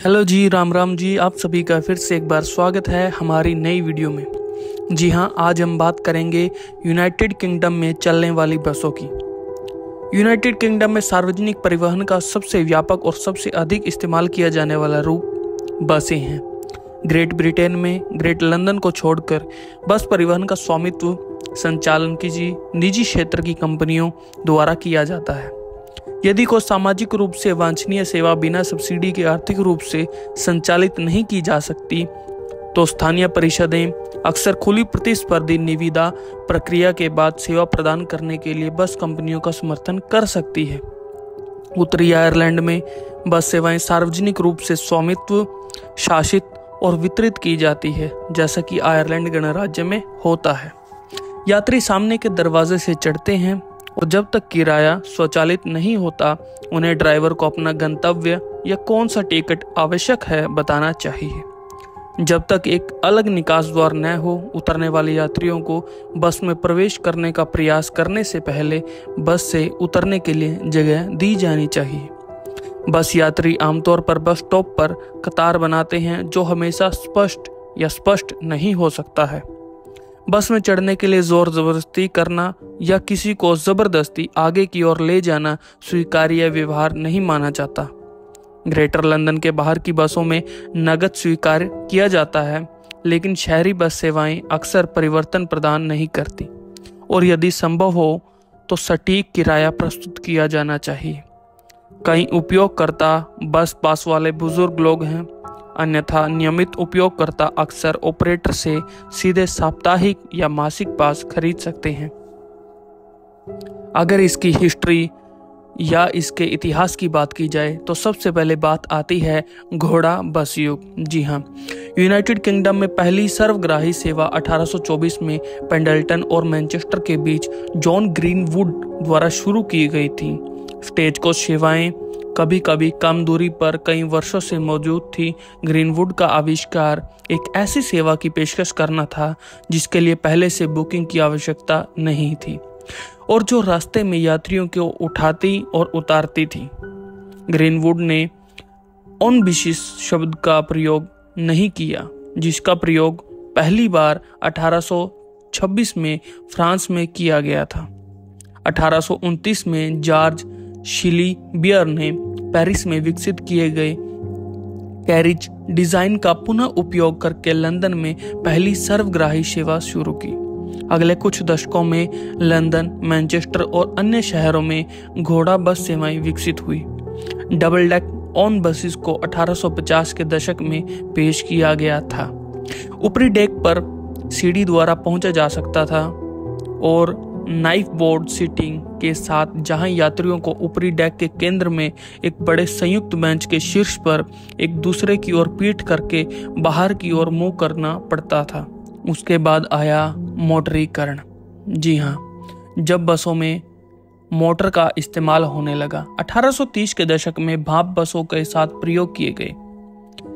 Hello जी, राम राम जी। आप सभी का फिर से एक बार स्वागत है हमारी नई वीडियो में। जी हाँ, आज हम बात करेंगे यूनाइटेड किंगडम में चलने वाली बसों की। यूनाइटेड किंगडम में सार्वजनिक परिवहन का सबसे व्यापक और सबसे अधिक इस्तेमाल किया जाने वाला रूप बसें हैं। ग्रेट ब्रिटेन में ग्रेट लंदन को छोड़कर बस परिवहन का स्वामित्व संचालन किसी निजी क्षेत्र की कंपनियों द्वारा किया जाता है। यदि कोई सामाजिक रूप से वांछनीय सेवा बिना सब्सिडी के आर्थिक रूप से संचालित नहीं की जा सकती, तो स्थानीय परिषदें अक्सर खुली प्रतिस्पर्धी निविदा प्रक्रिया के बाद सेवा प्रदान करने के लिए बस कंपनियों का समर्थन कर सकती है। उत्तरी आयरलैंड में बस सेवाएं सार्वजनिक रूप से स्वामित्व, शासित और वितरित की जाती है, जैसा कि आयरलैंड गणराज्य में होता है। यात्री सामने के दरवाजे से चढ़ते हैं और जब तक किराया स्वचालित नहीं होता, उन्हें ड्राइवर को अपना गंतव्य या कौन सा टिकट आवश्यक है बताना चाहिए। जब तक एक अलग निकास द्वार न हो, उतरने वाले यात्रियों को बस में प्रवेश करने का प्रयास करने से पहले बस से उतरने के लिए जगह दी जानी चाहिए। बस यात्री आमतौर पर बस स्टॉप पर कतार बनाते हैं, जो हमेशा स्पष्ट या स्पष्ट नहीं हो सकता है। बस में चढ़ने के लिए जोर जबरदस्ती करना या किसी को जबरदस्ती आगे की ओर ले जाना स्वीकार्य व्यवहार नहीं माना जाता। ग्रेटर लंदन के बाहर की बसों में नकद स्वीकार किया जाता है, लेकिन शहरी बस सेवाएं अक्सर परिवर्तन प्रदान नहीं करती और यदि संभव हो तो सटीक किराया प्रस्तुत किया जाना चाहिए। कई उपयोगकर्ता बस पास वाले बुजुर्ग लोग हैं, अन्यथा नियमित उपयोगकर्ता अक्सर ऑपरेटर से सीधे साप्ताहिक या मासिक पास खरीद सकते हैं। अगर इसकी हिस्ट्री या इसके इतिहास की बात की जाए तो सबसे पहले बात आती है घोड़ा बस युग। जी हाँ, यूनाइटेड किंगडम में पहली सर्वग्राही सेवा 1824 में पेंडल्टन और मैनचेस्टर के बीच जॉन ग्रीनवुड द्वारा शुरू की गई थी। स्टेज कोच सेवाएं कभी कभी कम दूरी पर कई वर्षों से मौजूद थी। ग्रीनवुड का आविष्कार एक ऐसी सेवा की पेशकश करना था जिसके लिए पहले से बुकिंग की आवश्यकता नहीं थी और जो रास्ते में यात्रियों को उठाती और उतारती थी। ग्रीनवुड ने ऑन बिसिस शब्द का प्रयोग नहीं किया, जिसका प्रयोग पहली बार 1826 में फ्रांस में किया गया था। 1829 में जॉर्ज शिली बियर ने पेरिस में विकसित किए गए कैरिज डिजाइन का पुनः उपयोग करके लंदन में पहली सर्वग्राही सेवा शुरू की। अगले कुछ दशकों में लंदन, मैनचेस्टर और अन्य शहरों में घोड़ा बस सेवाएं विकसित हुई। डबल डेक ऑन बसेस को 1850 के दशक में पेश किया गया था। ऊपरी डेक पर सीढ़ी द्वारा पहुंचा जा सकता था और नाइफ बोर्ड सीटिंग के साथ, जहां यात्रियों को ऊपरी डेक के केंद्र में एक बड़े संयुक्त बेंच के शीर्ष पर एक दूसरे की ओर पीठ करके बाहर की ओर मुंह करना पड़ता था। उसके बाद आया मोटरीकरण। जी हाँ, जब बसों में मोटर का इस्तेमाल होने लगा। 1830 के दशक में भाप बसों के साथ प्रयोग किए गए,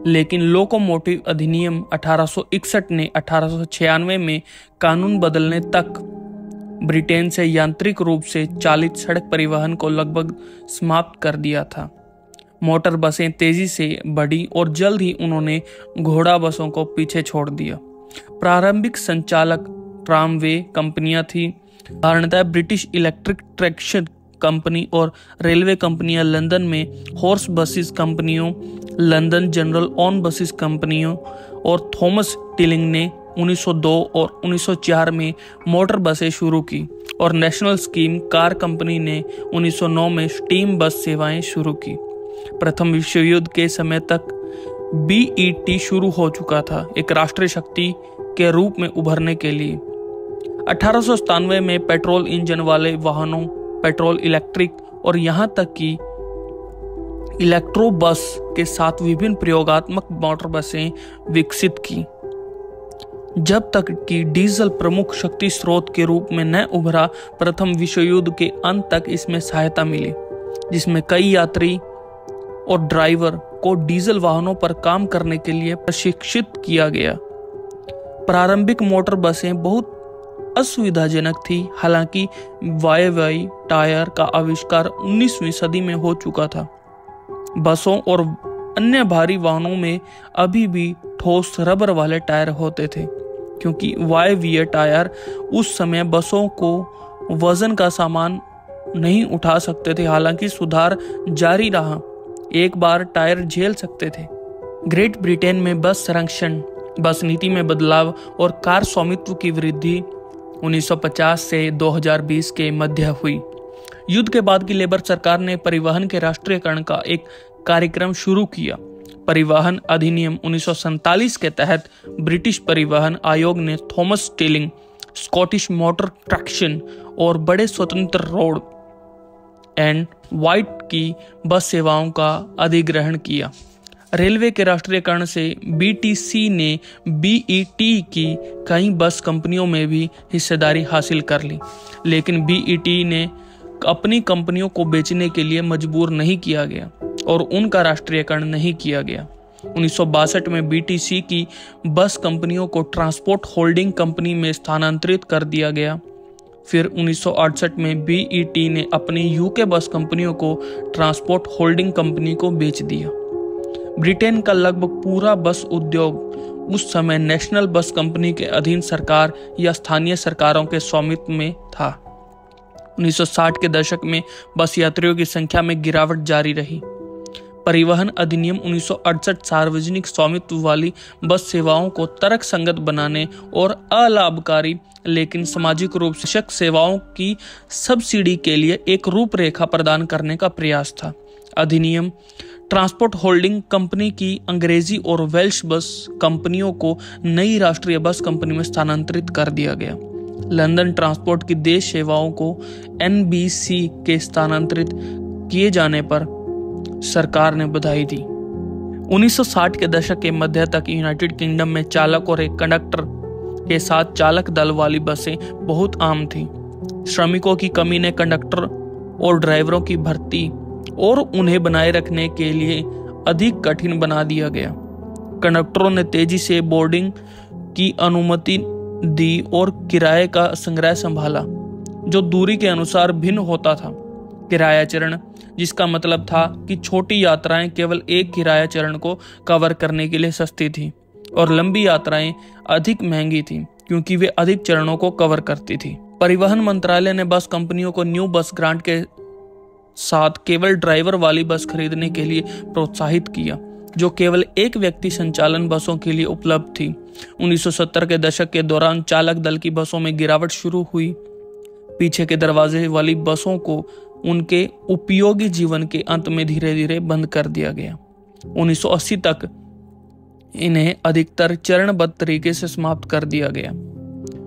लेकिन लोकोमोटिव अधिनियम 1861 ने 1896 में कानून बदलने तक ब्रिटेन से यांत्रिक रूप से चालित सड़क परिवहन को लगभग समाप्त कर दिया था। मोटर बसें तेजी से बढ़ी और जल्द ही उन्होंने घोड़ा बसों को पीछे छोड़ दिया। प्रारंभिक संचालक ट्रामवे कंपनियां थी, साधारणतः ब्रिटिश इलेक्ट्रिक ट्रैक्शन कंपनी और रेलवे कंपनियां लंदन में हॉर्स बसेस कंपनियों, लंदन जनरल ऑन बसेस कंपनियों और थॉमस टिलिंग ने 1902 और 1904 में मोटर बसें शुरू की और नेशनल स्कीम कार कंपनी ने 1909 में स्टीम बस सेवाएं शुरू की। प्रथम विश्व युद्ध के समय तक बीईटी शुरू हो चुका था, एक राष्ट्रीय शक्ति के रूप में उभरने के लिए। 1897 में पेट्रोल इंजन वाले वाहनों, पेट्रोल इलेक्ट्रिक और यहां तक कि इलेक्ट्रो बस के साथ विभिन्न प्रयोगात्मक मोटर बसें विकसित की। जब तक कि डीजल प्रमुख शक्ति स्रोत के रूप में न उभरा, प्रथम विश्व युद्ध के अंत तक इसमें सहायता मिली, जिसमें कई यात्री और ड्राइवर को डीजल वाहनों पर काम करने के लिए प्रशिक्षित किया गया। प्रारंभिक मोटर बसें बहुत असुविधाजनक थी, हालांकि वायवीय टायर का आविष्कार 19वीं सदी में हो चुका था। बसों और अन्य भारी वाहनों में अभी भी ठोस रबर वाले टायर होते थे, क्योंकि वायवीय टायर उस समय बसों को वजन का सामान नहीं उठा सकते थे। हालांकि सुधार जारी रहा, एक बार टायर झेल सकते थे। ग्रेट ब्रिटेन में बस संरक्षण, बस नीति में बदलाव और कार स्वामित्व की वृद्धि 1950 से 2020 के मध्य हुई। युद्ध के बाद की लेबर सरकार ने परिवहन के राष्ट्रीयकरण का एक कार्यक्रम शुरू किया। परिवहन अधिनियम 1947 के तहत ब्रिटिश परिवहन आयोग ने Thomas Stilling, Scottish motor traction और बड़े स्वतंत्र रोड एंड वाइट की बस सेवाओं का अधिग्रहण किया। रेलवे के राष्ट्रीयकरण से बीटीसी ने बीईटी की कई बस कंपनियों में भी हिस्सेदारी हासिल कर ली, लेकिन बीईटी ने अपनी कंपनियों को बेचने के लिए मजबूर नहीं किया गया और उनका राष्ट्रीयकरण नहीं किया गया। 1962 में बीटीसी की बस कंपनियों को ट्रांसपोर्ट होल्डिंग कंपनी में स्थानांतरित कर दिया गया। फिर 1968 में बीईटी ने अपनी यूके बस कंपनियों को ट्रांसपोर्ट होल्डिंग कंपनी को बेच दिया। ब्रिटेन का लगभग पूरा बस उद्योग उस समय नेशनल बस कंपनी के अधीन सरकार या स्थानीय सरकारों के स्वामित्व में था। 1960 के दशक में बस यात्रियों की संख्या में गिरावट जारी रही। परिवहन अधिनियम 1968 सार्वजनिक स्वामित्व वाली बस सेवाओं को तर्कसंगत बनाने और अलाभकारी लेकिन सामाजिक रूप से आवश्यक सेवाओं की सब्सिडी के लिए एक रूपरेखा प्रदान करने का प्रयास था। अधिनियम ट्रांसपोर्ट होल्डिंग कंपनी की अंग्रेजी और वेल्श बस कंपनियों को नई राष्ट्रीय बस कंपनी में स्थानांतरित कर दिया गया। लंदन ट्रांसपोर्ट की देश सेवाओं को एनबीसी के स्थानांतरित किए जाने पर सरकार ने बधाई दी। 1960 के दशक के मध्य तक यूनाइटेड किंगडम में चालक और एक कंडक्टर के साथ चालक दल वाली बसें बहुत आम थीं। श्रमिकों की कमी ने कंडक्टर और ड्राइवरों की भर्ती और उन्हें बनाए रखने के लिए अधिक कठिन बना दिया गया। कंडक्टरों ने तेजी से बोर्डिंग की अनुमति दी और किराए का संग्रह संभाला, जो दूरी के अनुसार भिन्न होता था। किराया चरण, जिसका मतलब था कि छोटी यात्राएं केवल एक किराया चरण को कवर करने के लिए सस्ती थी और लंबी यात्राएं अधिक महंगी थीं क्योंकि वे अधिक चरणों को कवर करती थी। परिवहन मंत्रालय ने बस कंपनियों को न्यू बस ग्रांट के साथ केवल ड्राइवर वाली बस खरीदने के लिए प्रोत्साहित किया, जो केवल एक व्यक्ति संचालन बसों के लिए उपलब्ध थी। 1970 के दशक के दौरान चालक दल की बसों में गिरावट शुरू हुई। पीछे के दरवाजे वाली बसों को उनके उपयोगी जीवन के अंत में धीरे धीरे बंद कर दिया गया। 1980 तक इन्हें अधिकतर चरणबद्ध तरीके से समाप्त कर दिया गया।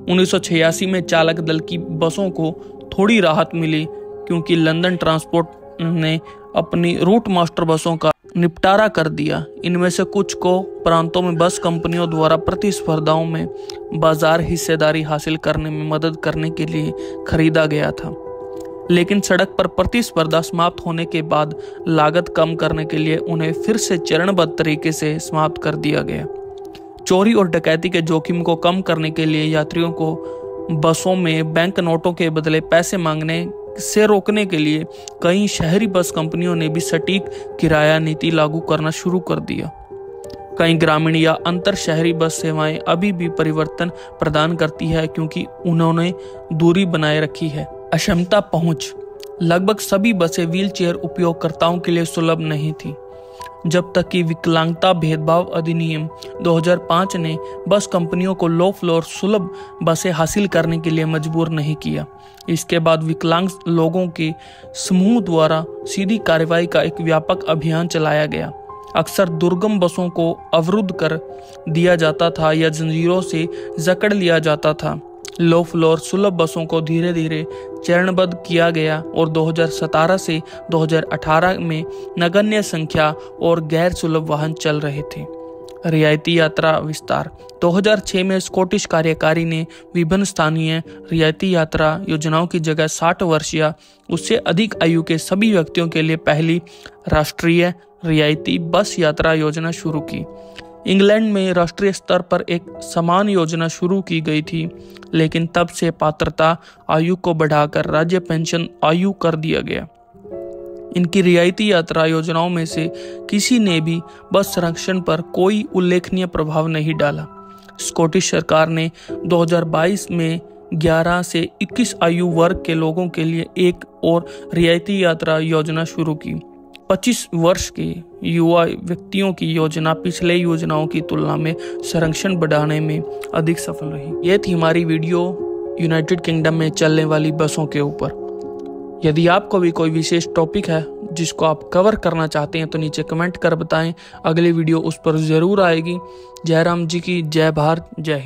1986 में चालक दल की बसों को थोड़ी राहत मिली क्योंकि लंदन ट्रांसपोर्ट ने अपनी रूट मास्टर बसों का निपटारा कर दिया। इनमें से कुछ को प्रांतों में बस कंपनियों द्वारा प्रतिस्पर्धाओं में बाजार हिस्सेदारी हासिल करने में मदद करने के लिए खरीदा गया था, लेकिन सड़क पर प्रतिस्पर्धा समाप्त होने के बाद लागत कम करने के लिए उन्हें फिर से चरणबद्ध तरीके से समाप्त कर दिया गया। चोरी और डकैती के जोखिम को कम करने के लिए यात्रियों को बसों में बैंक नोटों के बदले पैसे मांगने से रोकने के लिए कई शहरी बस कंपनियों ने भी सटीक किराया नीति लागू करना शुरू कर दिया। कई ग्रामीण या अंतर शहरी बस सेवाएं अभी भी परिवर्तन प्रदान करती है क्योंकि उन्होंने दूरी बनाए रखी है। अक्षमता पहुंच, लगभग सभी बसें व्हीलचेयर उपयोगकर्ताओं के लिए सुलभ नहीं थी, जब तक कि विकलांगता भेदभाव अधिनियम 2005 ने बस कंपनियों को लो फ्लोर सुलभ बसें हासिल करने के लिए मजबूर नहीं किया। इसके बाद विकलांग लोगों के समूह द्वारा सीधी कार्रवाई का एक व्यापक अभियान चलाया गया। अक्सर दुर्गम बसों को अवरुद्ध कर दिया जाता था या जंजीरों से जकड़ लिया जाता था। लो फ्लोर सुलभ बसों को धीरे धीरे चरणबद्ध किया गया और 2017 से 2018 में नगण्य संख्या और गैर सुलभ वाहन चल रहे थे। रियायती यात्रा विस्तार, 2006 में स्कॉटिश कार्यकारी ने विभिन्न स्थानीय रियायती यात्रा योजनाओं की जगह 60 वर्ष या उससे अधिक आयु के सभी व्यक्तियों के लिए पहली राष्ट्रीय रियायती बस यात्रा योजना शुरू की। इंग्लैंड में राष्ट्रीय स्तर पर एक समान योजना शुरू की गई थी, लेकिन तब से पात्रता आयु को बढ़ाकर राज्य पेंशन आयु कर दिया गया। इनकी रियायती यात्रा योजनाओं में से किसी ने भी बस संरक्षण पर कोई उल्लेखनीय प्रभाव नहीं डाला। स्कॉटिश सरकार ने 2022 में 11 से 21 आयु वर्ग के लोगों के लिए एक और रियायती यात्रा योजना शुरू की। 25 वर्ष के युवा व्यक्तियों की योजना पिछले योजनाओं की तुलना में संरक्षण बढ़ाने में अधिक सफल रही। ये थी हमारी वीडियो यूनाइटेड किंगडम में चलने वाली बसों के ऊपर। यदि आपको भी कोई विशेष टॉपिक है जिसको आप कवर करना चाहते हैं तो नीचे कमेंट कर बताएं। अगली वीडियो उस पर जरूर आएगी। जय राम जी की जय भारत, जय हिंद।